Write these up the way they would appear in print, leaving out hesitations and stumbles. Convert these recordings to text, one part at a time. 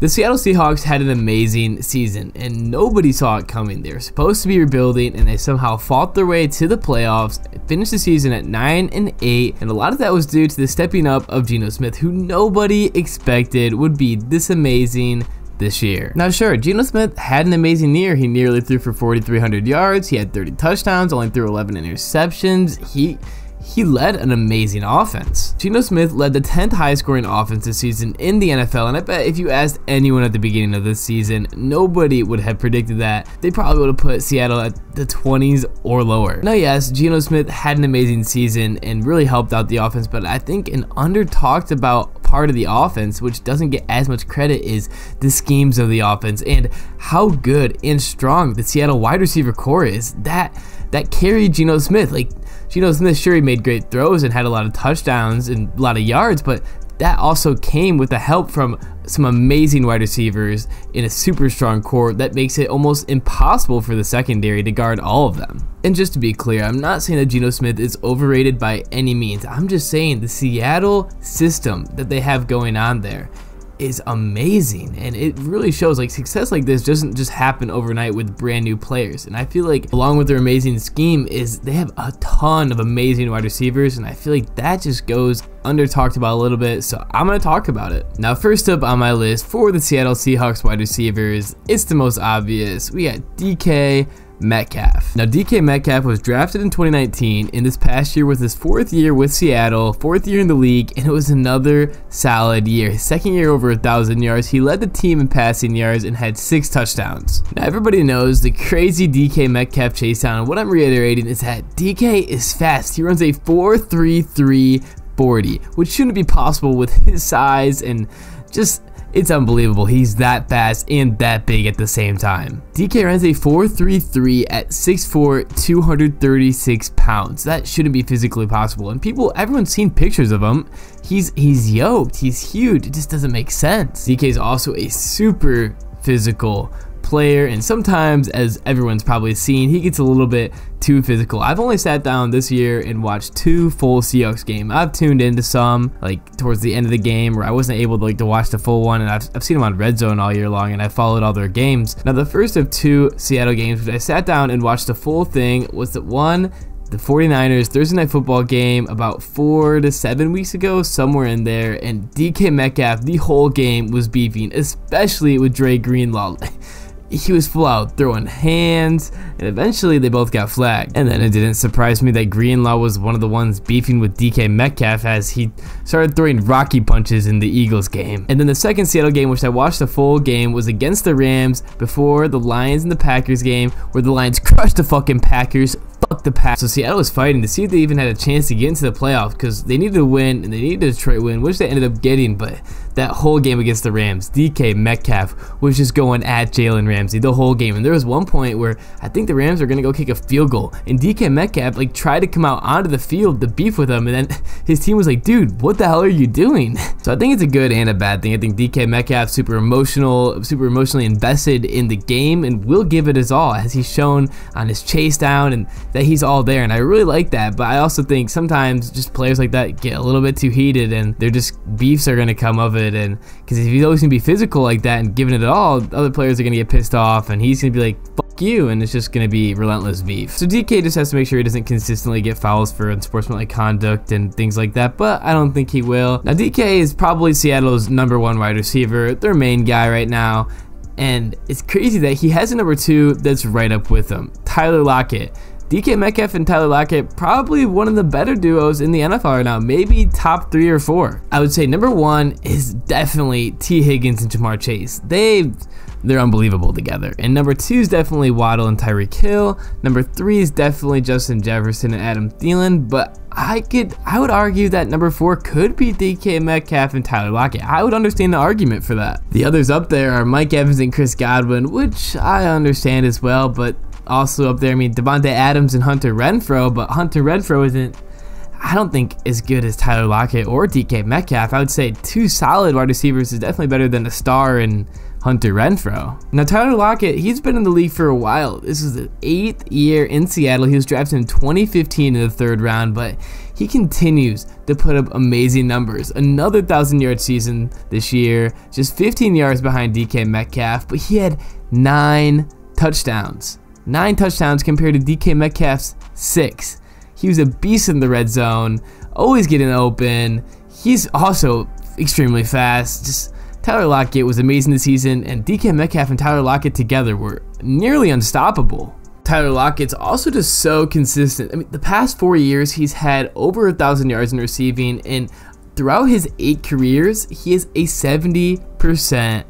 The Seattle Seahawks had an amazing season, and nobody saw it coming. They were supposed to be rebuilding, and they somehow fought their way to the playoffs, finished the season at 9-8, and a lot of that was due to the stepping up of Geno Smith, who nobody expected would be this amazing this year. Now sure, Geno Smith had an amazing year. He nearly threw for 4,300 yards, he had 30 touchdowns, only threw 11 interceptions. He led an amazing offense. Geno Smith led the 10th highest scoring offense this season in the NFL, and I bet if you asked anyone at the beginning of this season, nobody would have predicted that. They probably would have put Seattle at the 20s or lower. Now yes, Geno Smith had an amazing season and really helped out the offense, but I think an under-talked about part of the offense, which doesn't get as much credit, is the schemes of the offense and how good and strong the Seattle wide receiver core is. That carried Geno Smith. Like, Geno Smith, sure, he made great throws and had a lot of touchdowns and a lot of yards, but that also came with the help from some amazing wide receivers in a super strong core that makes it almost impossible for the secondary to guard all of them. And just to be clear, I'm not saying that Geno Smith is overrated by any means. I'm just saying the Seattle system that they have going on there is amazing, and it really shows. Like, success like this doesn't just happen overnight with brand new players, and I feel like along with their amazing scheme is they have a ton of amazing wide receivers, and I feel like that just goes under talked about a little bit, so I'm gonna talk about it. Now first up on my list for the Seattle Seahawks wide receivers, it's the most obvious. We got DK Metcalf. Now DK Metcalf was drafted in 2019, and this past year was his 4th year with Seattle, 4th year in the league, and it was another solid year. His 2nd year over 1,000 yards. He led the team in passing yards and had 6 touchdowns. Now everybody knows the crazy DK Metcalf chase down, and what I'm reiterating is that DK is fast. He runs a 4.33 40, which shouldn't be possible with his size, and just it's unbelievable. He's that fast and that big at the same time. DK runs a 4.33 at 6'4", 236 pounds. That shouldn't be physically possible. And everyone's seen pictures of him. He's yoked. He's huge. It just doesn't make sense. DK is also a super physical player, and sometimes, as everyone's probably seen, he gets a little bit too physical. I've only sat down this year and watched 2 full Seahawks games. I've tuned into some like towards the end of the game where I wasn't able to watch the full one, and I've seen them on Red Zone all year long, and I followed all their games. Now the first of 2 Seattle games which I sat down and watched the full thing was the 49ers Thursday Night Football game about 4 to 7 weeks ago, somewhere in there, and DK Metcalf the whole game was beefing, especially with Dre Greenlaw. He was full out throwing hands, and eventually they both got flagged. And then it didn't surprise me that Greenlaw was one of the ones beefing with DK Metcalf as he started throwing rocky punches in the Eagles game. And then the second Seattle game, which I watched the full game, was against the Rams before the Lions and the Packers game, where the Lions crushed the fucking Packers. Fuck the Packers. So Seattle was fighting to see if they even had a chance to get into the playoffs, because they needed to win, and they needed a Detroit win, which they ended up getting. But that whole game against the Rams, DK Metcalf was just going at Jalen Ramsey the whole game. And there was one point where I think the Rams were going to go kick a field goal, and DK Metcalf tried to come out onto the field to beef with him, and then his team was like, dude, what the hell are you doing? So I think it's a good and a bad thing. I think DK Metcalf super emotionally invested in the game, and will give it his all, as he's shown on his chase down, and that he's all there, and I really like that. But I also think sometimes just players like that get a little bit too heated, and they're just beefs are going to come of it. And because if he's always going to be physical like that and giving it all, other players are going to get pissed off, and he's going to be like, fuck you, and it's just going to be relentless beef. So DK just has to make sure he doesn't consistently get fouls for unsportsmanlike conduct and things like that, but I don't think he will. Now DK is probably Seattle's #1 wide receiver, their main guy right now, and it's crazy that he has a #2 that's right up with him, Tyler Lockette. DK Metcalf and Tyler Lockette, probably one of the better duos in the NFL right now, maybe top 3 or 4. I would say #1 is definitely T. Higgins and Jamar Chase. They're unbelievable together. And #2 is definitely Waddle and Tyreek Hill. #3 is definitely Justin Jefferson and Adam Thielen, but I would argue that #4 could be DK Metcalf and Tyler Lockette. I would understand the argument for that. The others up there are Mike Evans and Chris Godwin, which I understand as well, but also up there, I mean, Devontae Adams and Hunter Renfrow, but Hunter Renfrow isn't, I don't think, as good as Tyler Lockette or DK Metcalf. I would say 2 solid wide receivers is definitely better than a star and Hunter Renfrow. Now Tyler Lockette, he's been in the league for a while. This is the 8th year in Seattle. He was drafted in 2015 in the 3rd round, but he continues to put up amazing numbers. Another 1,000-yard season this year, just 15 yards behind DK Metcalf, but he had 9 touchdowns. 9 touchdowns compared to DK Metcalf's 6. He was a beast in the red zone, always getting open. He's also extremely fast. Just Tyler Lockette was amazing this season, and DK Metcalf and Tyler Lockette together were nearly unstoppable. Tyler Lockett's also just so consistent. I mean, the past 4 years, he's had over 1,000 yards in receiving, and throughout his 8 careers, he has a 70%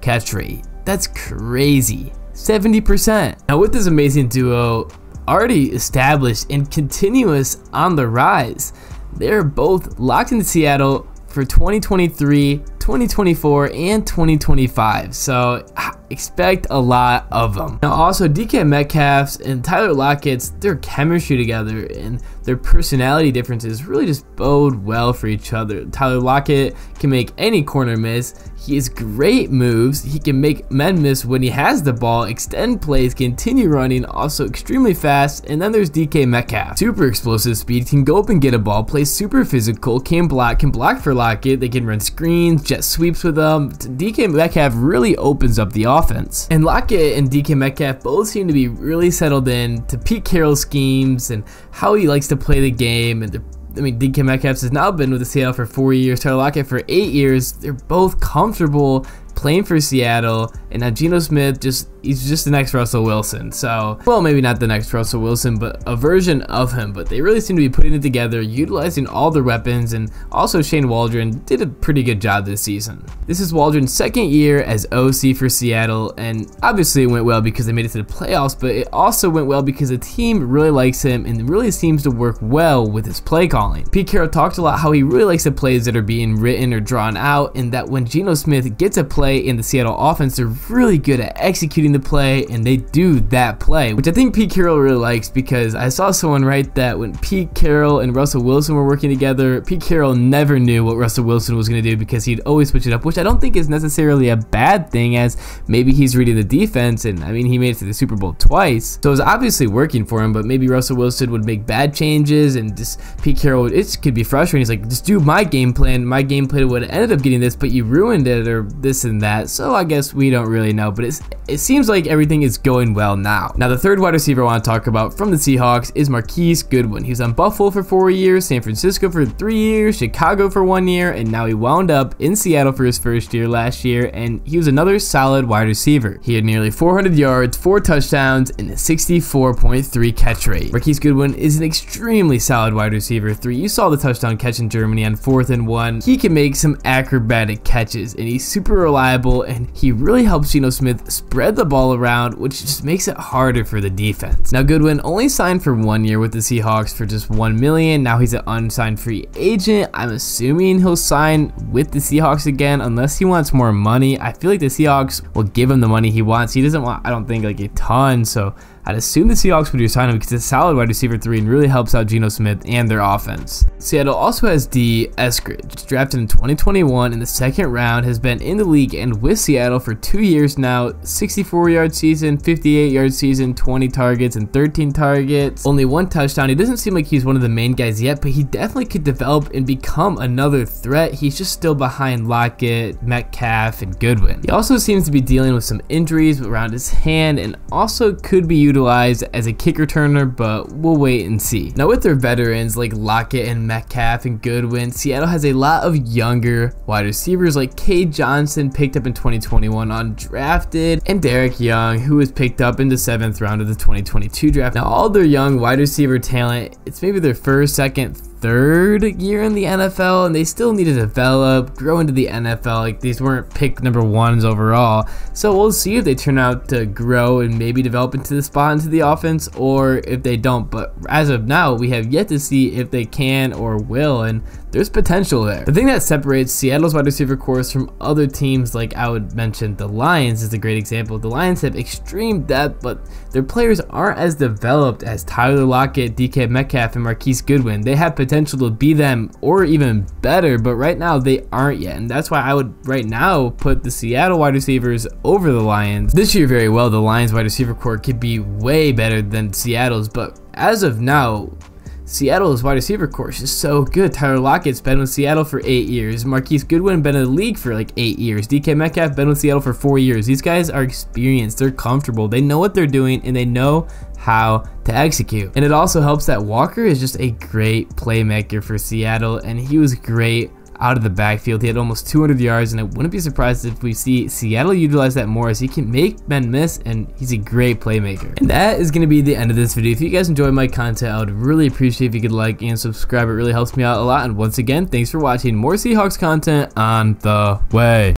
catch rate. That's crazy. 70%. Now, with this amazing duo already established and continuous on the rise, they're both locked into Seattle for 2023, 2024, and 2025, so expect a lot of them. Now also, DK Metcalf's and Tyler Lockett's, their chemistry together and their personality differences really just bode well for each other. Tyler Lockette can make any corner miss. He has great moves. He can make men miss when he has the ball, extend plays, continue running, also extremely fast. And then there's DK Metcalf. Super explosive speed, can go up and get a ball, plays super physical, can block for Lockette. They can run screens, jet sweeps with them. DK Metcalf really opens up the offense. And Lockette and DK Metcalf both seem to be really settled in to Pete Carroll's schemes and how he likes to play the game. And I mean, DK Metcalf has now been with the Seattle for 4 years, Tyler Lockette for 8 years. They're both comfortable playing for Seattle, and now Geno Smith, he's just the next Russell Wilson. So, well, maybe not the next Russell Wilson, but a version of him. But they really seem to be putting it together, utilizing all their weapons, and also Shane Waldron did a pretty good job this season. This is Waldron's 2nd year as OC for Seattle, and obviously it went well because they made it to the playoffs, but it also went well because the team really likes him and really seems to work well with his play calling. Pete Carroll talked a lot how he really likes the plays that are being written or drawn out, and that when Geno Smith gets a play in the Seattle offense, they're really good at executing the play, and they do that play, which I think Pete Carroll really likes, because I saw someone write that when Pete Carroll and Russell Wilson were working together, Pete Carroll never knew what Russell Wilson was going to do because he'd always switch it up, which I don't think is necessarily a bad thing, as maybe he's reading the defense, and I mean, he made it to the Super Bowl twice, so it was obviously working for him. But maybe Russell Wilson would make bad changes, and just Pete Carroll, it could be frustrating. He's like, just do my game plan. My game plan would have ended up getting this, but you ruined it, or this and that. So I guess we don't really know, but it seems like everything is going well now. Now, the 3rd wide receiver I want to talk about from the Seahawks is Marquise Goodwin. He was on Buffalo for 4 years, San Francisco for 3 years, Chicago for 1 year, and now he wound up in Seattle for his 1st year last year, and he was another solid wide receiver. He had nearly 400 yards, 4 touchdowns, and a 64.3 catch rate. Marquise Goodwin is an extremely solid wide receiver 3. You saw the touchdown catch in Germany on 4th and 1. He can make some acrobatic catches, and he's super reliable, and he really helps Geno Smith spread the ball around, which just makes it harder for the defense. Now, Goodwin only signed for 1 year with the Seahawks for just $1 million. Now he's an unsigned free agent. I'm assuming he'll sign with the Seahawks again unless he wants more money. I feel like the Seahawks will give him the money he wants. He doesn't want, I don't think, like a ton, so I'd assume the Seahawks would resign him because it's a solid wide receiver 3 and really helps out Geno Smith and their offense. Seattle also has D. Eskridge, drafted in 2021 in the 2nd round, has been in the league and with Seattle for 2 years now. 64-yard season, 58-yard season, 20 targets and 13 targets, only 1 touchdown. He doesn't seem like he's one of the main guys yet, but he definitely could develop and become another threat. He's just still behind Lockette, Metcalf, and Goodwin. He also seems to be dealing with some injuries around his hand and also could be utilized as a kick returner, but we'll wait and see. Now, with their veterans like Lockette and Metcalf and Goodwin, Seattle has a lot of younger wide receivers like Cade Johnson, picked up in 2021 undrafted, and Derek Young, who was picked up in the 7th round of the 2022 draft. Now, all their young wide receiver talent, it's maybe their 1st, 2nd, 3rd year in the NFL, and they still need to develop, grow into the NFL. Like, these weren't pick number 1s overall, so we'll see if they turn out to grow and maybe develop into the spot into the offense, or if they don't. But as of now, we have yet to see if they can or will, and there's potential there. The thing that separates Seattle's wide receiver corps from other teams, like I would mention the Lions is a great example. The Lions have extreme depth, but their players aren't as developed as Tyler Lockette, DK Metcalf, and Marquise Goodwin. They have potential to be them or even better, but right now they aren't yet, and that's why I would right now put the Seattle wide receivers over the Lions. This year very well, the Lions wide receiver corps could be way better than Seattle's, but as of now, Seattle's wide receiver corps is just so good. Tyler Lockett's been with Seattle for 8 years. Marquise Goodwin been in the league for like 8 years. DK Metcalf been with Seattle for 4 years. These guys are experienced. They're comfortable. They know what they're doing, and they know how to execute. And it also helps that Walker is just a great playmaker for Seattle, and he was great out of the backfield. He had almost 200 yards, and I wouldn't be surprised if we see Seattle utilize that more, as he can make men miss, and he's a great playmaker. And that is going to be the end of this video. If you guys enjoyed my content, I would really appreciate if you could like and subscribe. It really helps me out a lot. And once again, thanks for watching. More Seahawks content on the way.